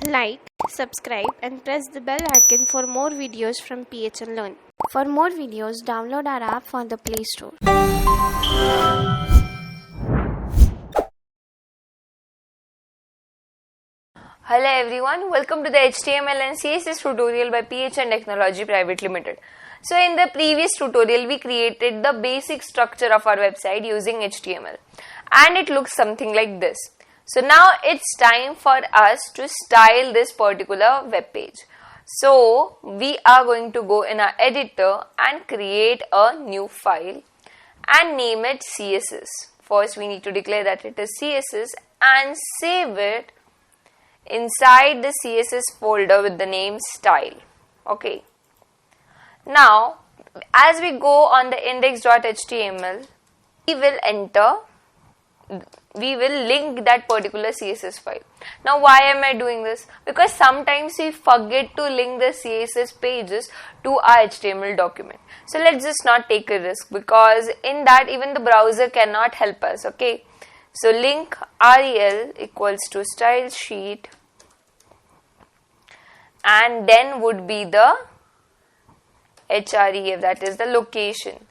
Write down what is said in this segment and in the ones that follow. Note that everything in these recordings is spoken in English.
Like, subscribe and press the bell icon for more videos from PHN Learn. For more videos, download our app from the Play Store. Hello everyone, welcome to the HTML and CSS tutorial by PHN Technology Private Limited. So in the previous tutorial, we created the basic structure of our website using HTML and it looks something like this. So now it's time for us to style this particular web page. So we are going to go in our editor and create a new file and name it CSS. First we need to declare that it is CSS and save it inside the CSS folder with the name style. Okay. Now, as we go on the index.html, we will link that particular CSS file. Now, why am I doing this? Because sometimes we forget to link the CSS pages to our HTML document. So, let's just not take a risk because in that even the browser cannot help us. Okay. So, link rel equals to style sheet and then would be the href, that is the location.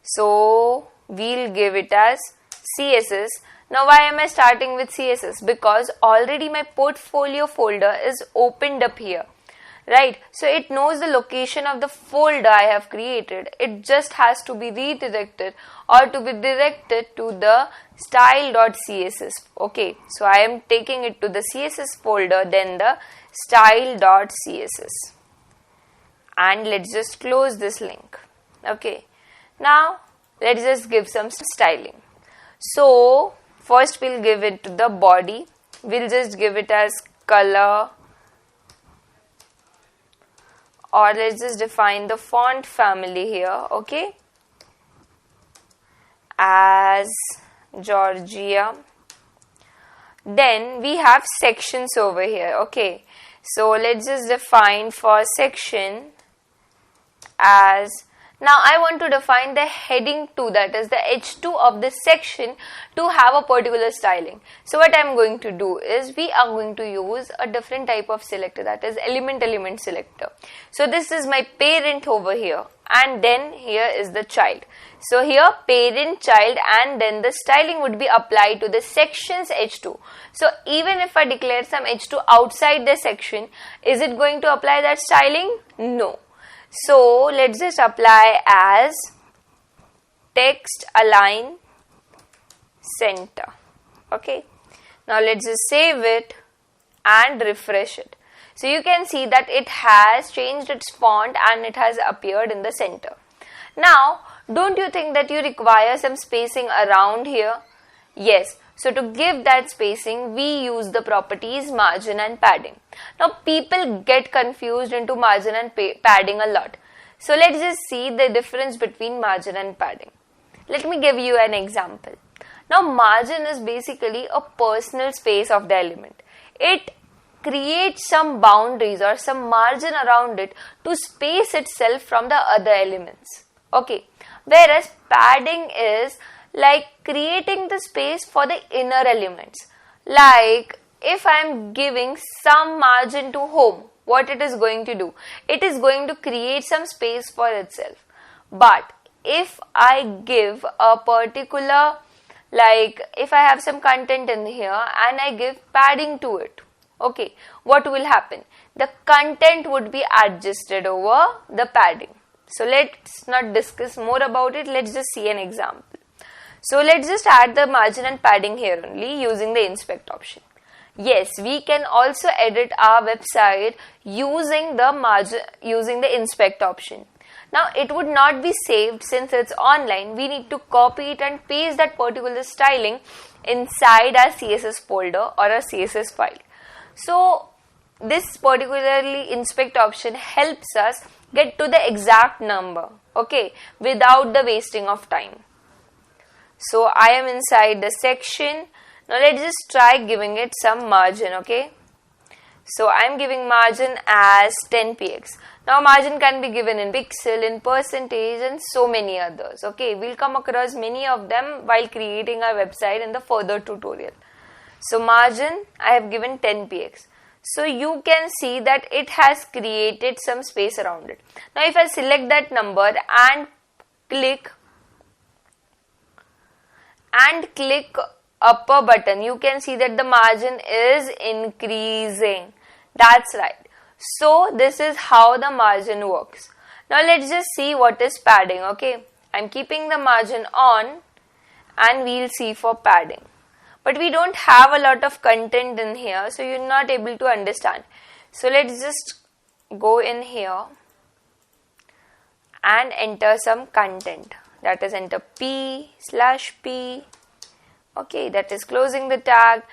So we'll give it as CSS. Now why am I starting with CSS? Because already my portfolio folder is opened up here, right? So it knows the location of the folder I have created. It just has to be redirected or to be directed to the style.css. Okay, so I am taking it to the CSS folder, then the style.css. And let's just close this link. Okay, now let's just give some styling. So first we'll give it to the body. We'll just give it as color, or let's just define the font family here. Okay, as Georgia. Then we have sections over here. Okay, so let's just define for section as, now I want to define the heading 2, that is the H2 of the section, to have a particular styling. So what I'm going to do is we are going to use a different type of selector, that is element selector. So this is my parent over here and then here is the child. So here parent, child, and then the styling would be applied to the section's H2. So even if I declare some H2 outside the section, is it going to apply that styling? No. So let's just apply as text align center. Okay. Now let's just save it and refresh it. So you can see that it has changed its font and it has appeared in the center. Now, don't you think that you require some spacing around here? Yes. So to give that spacing, we use the properties margin and padding. Now people get confused into margin and padding a lot. So let's just see the difference between margin and padding. Let me give you an example. Now margin is basically a personal space of the element. It creates some boundaries or some margin around it to space itself from the other elements. Okay. Whereas padding is like creating the space for the inner elements. Like if I am giving some margin to home, what it is going to do? It is going to create some space for itself. But if I give a particular, like if I have some content in here and I give padding to it, okay, what will happen? The content would be adjusted over the padding. So let's not discuss more about it. Let's just see an example. So let's just add the margin and padding here only using the inspect option. Yes, we can also edit our website using the inspect option. Now it would not be saved since it's online. We need to copy it and paste that particular styling inside our CSS folder or a CSS file. So this particularly inspect option helps us get to the exact number, okay, without the wasting of time. So I am inside the section. Now let's just try giving it some margin, okay. So I am giving margin as 10px. Now margin can be given in pixel, in percentage, and so many others, okay. We'll come across many of them while creating our website in the further tutorial. So margin I have given 10px. So you can see that it has created some space around it. Now if I select that number and click upper button, you can see that the margin is increasing. That's right. So this is how the margin works. Now let's just see what is padding. Okay, I'm keeping the margin on and we'll see for padding. But we don't have a lot of content in here, so you're not able to understand. So let's just go in here and enter some content. That is, enter P/P. Okay, that is closing the tag.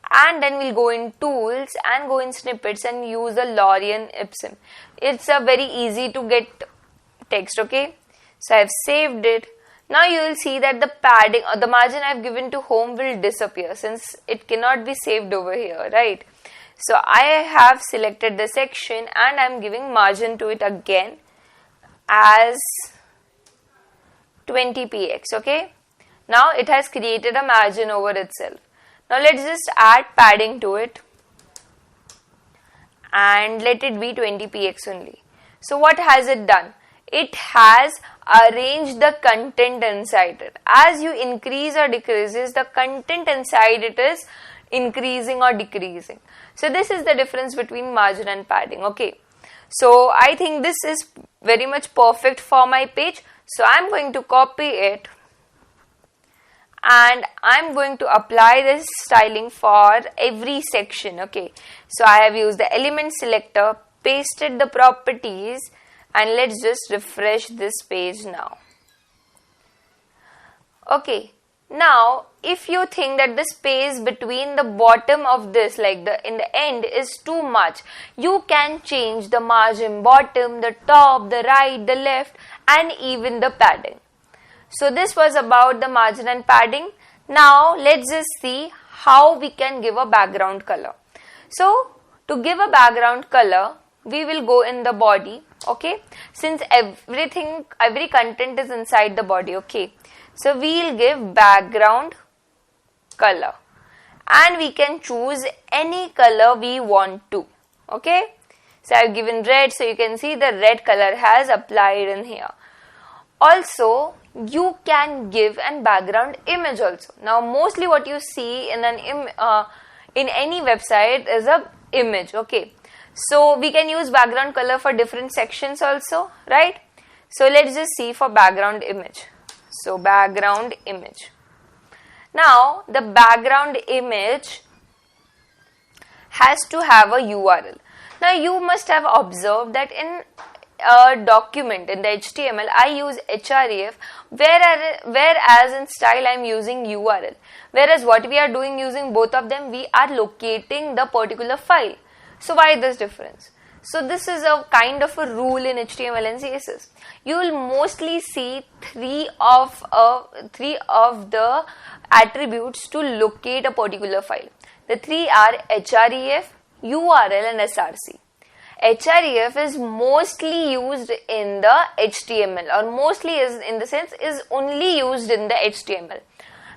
And then we'll go in tools and go in snippets and use the Lorem Ipsum. It's a very easy to get text. Okay, so I've saved it. Now you will see that the padding or the margin I've given to home will disappear since it cannot be saved over here, right? So I have selected the section and I'm giving margin to it again as 20px. Okay, now it has created a margin over itself. Now let's just add padding to it and let it be 20px only. So what has it done? It has arranged the content inside it. As you increase or decreases, the content inside it is increasing or decreasing. So this is the difference between margin and padding. Okay, so I think this is very much perfect for my page. So I'm going to copy it and I'm going to apply this styling for every section. Okay, so I have used the element selector, pasted the properties, and let's just refresh this page now. Okay, now if you think that the space between the bottom of this, like in the end, is too much, you can change the margin bottom, the top, the right, the left, and even the padding. So this was about the margin and padding. Now let's just see how we can give a background color. So to give a background color, we will go in the body. Okay, since every content is inside the body. Okay, so we'll give background color and we can choose any color we want to. Okay, so I've given red, so you can see the red color has applied in here. Also, you can give an background image also. Now mostly what you see in in any website is a image. Okay, so we can use background color for different sections also, right? So let's just see for background image. So background image. Now the background image has to have a URL. Now you must have observed that in a document in the HTML I use href, whereas in style I am using URL. Whereas what we are doing using both of them, we are locating the particular file. So why this difference? So this is a kind of a rule in HTML and CSS. You will mostly see three of the attributes to locate a particular file. The three are href, URL and src. Href is mostly used in the HTML, or mostly is in the sense is only used in the HTML,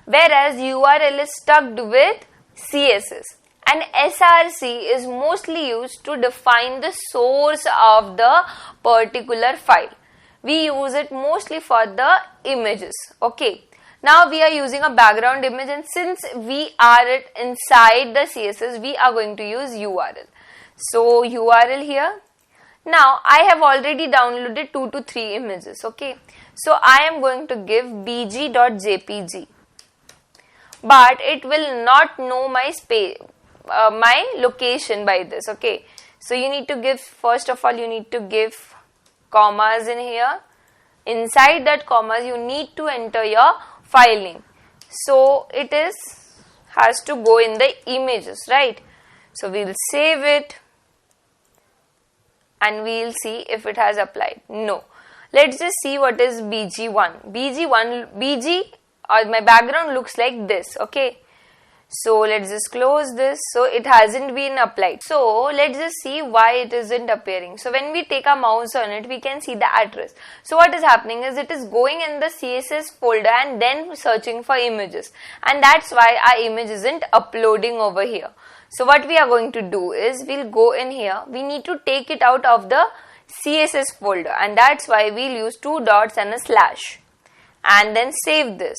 whereas URL is stuck with CSS. And src is mostly used to define the source of the particular file. We use it mostly for the images. Okay, now we are using a background image, and since we are inside the CSS, we are going to use URL. So URL here. Now I have already downloaded 2 to 3 images. Okay, so I am going to give bg.jpg, but it will not know my space, my location by this. Okay, so you need to give, first of all you need to give commas in here. Inside that commas you need to enter your file name. So it has to go in the images, right? So we will save it and we will see if it has applied. No. Let's just see what is bg1. bg or my background looks like this. Okay, so let's just close this. So it hasn't been applied. So let's just see why it isn't appearing. So when we take our mouse on it, we can see the address. So what is happening is it is going in the CSS folder and then searching for images, and that's why our image isn't uploading over here. So what we are going to do is we'll go in here. We need to take it out of the CSS folder, and that's why we'll use 2 dots and a slash, and then save this.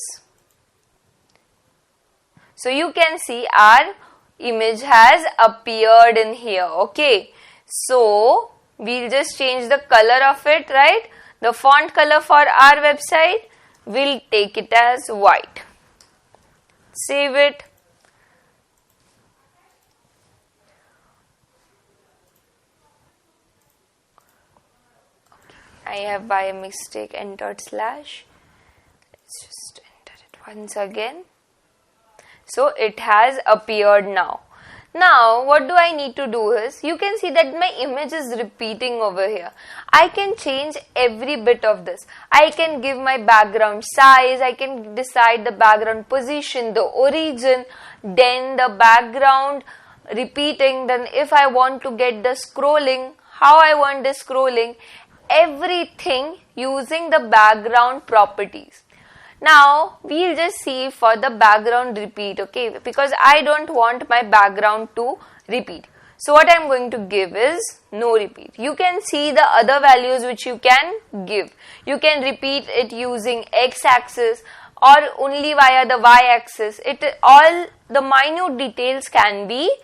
So you can see our image has appeared in here. Okay, so we'll just change the color of it, right? The font color for our website, we'll take it as white. Save it. I have by a mistake entered slash. Let's just enter it once again. So it has appeared now. Now what do I need to do is, you can see that my image is repeating over here. I can change every bit of this. I can give my background size, I can decide the background position, the origin, then the background repeating, then if I want to get the scrolling, how I want the scrolling, everything using the background properties. Now we'll just see for the background repeat, okay, because I don't want my background to repeat. So what I'm going to give is no repeat. You can see the other values which you can give. You can repeat it using x-axis or only via the y-axis. All the minute details can be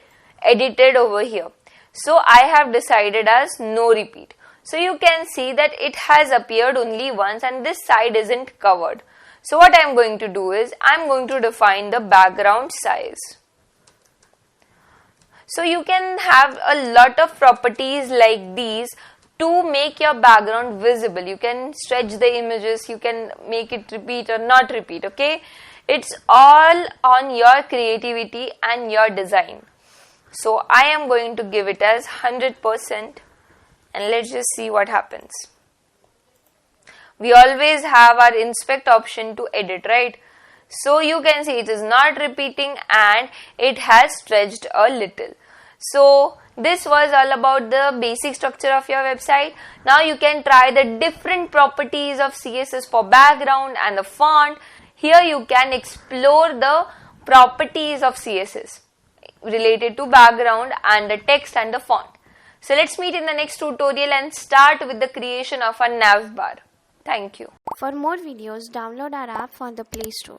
edited over here. So I have decided as no repeat. So you can see that it has appeared only once and this side isn't covered. So what I am going to do is, I am going to define the background size. So you can have a lot of properties like these to make your background visible. You can stretch the images, you can make it repeat or not repeat, okay? It's all on your creativity and your design. So I am going to give it as 100% and let's just see what happens. We always have our inspect option to edit, right? So you can see it is not repeating and it has stretched a little. So this was all about the basic structure of your website. Now you can try the different properties of CSS for background and the font. Here you can explore the properties of CSS related to background and the text and the font. So let's meet in the next tutorial and start with the creation of a nav bar. Thank you. For more videos, download our app from the Play Store.